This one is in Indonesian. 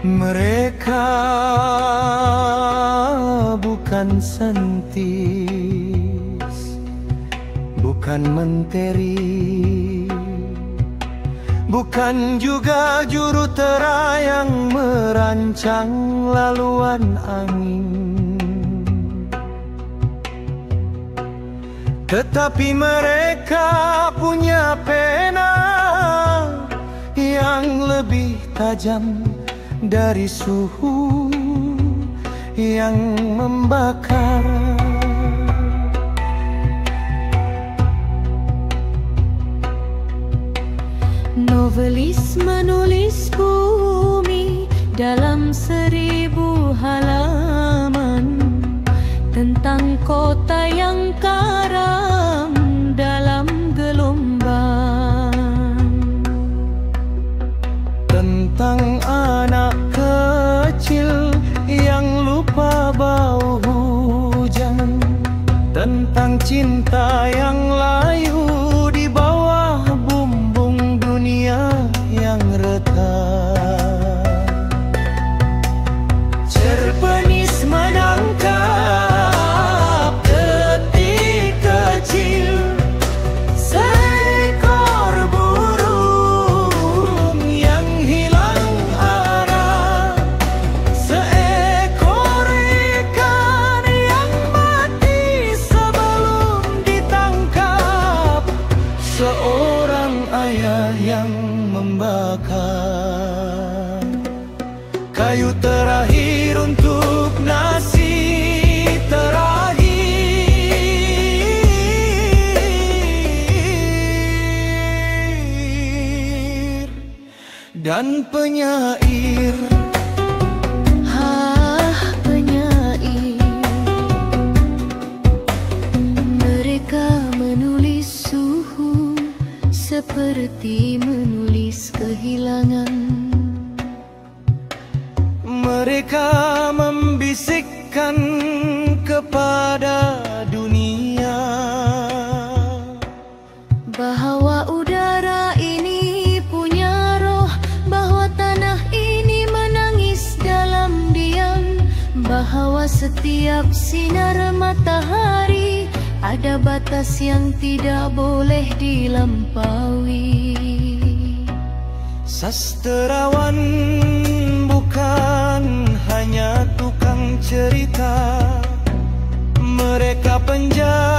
Mereka bukan saintis, bukan menteri, bukan juga jurutera yang merancang laluan angin. Tetapi mereka punya pena yang lebih tajam dari suhu yang membakar. Novelis menulis bumi dalam 1000 halaman tentang kota yang karam dalam gelombang, tentang anak kecil yang lupa bau hujan, tentang cinta yang layu di bawah bumbung dunia yang retak. Cerpenis menangkap detik kecil seekor burung yang hilang arah, seekor ikan yang mati sebelum ditangkap, seorang ayah yang membakar kayu terakhir untuk nasi terakhir, dan penyair. penyair. Mereka menulis suhu seperti menulis kehilangan. Mereka membisikkan kepada dunia bahwa udara ini punya roh, bahwa tanah ini menangis dalam diam, bahwa setiap sinar matahari ada batas yang tidak boleh dilampaui. Sastrawan bukan hanya tukang cerita, mereka penjara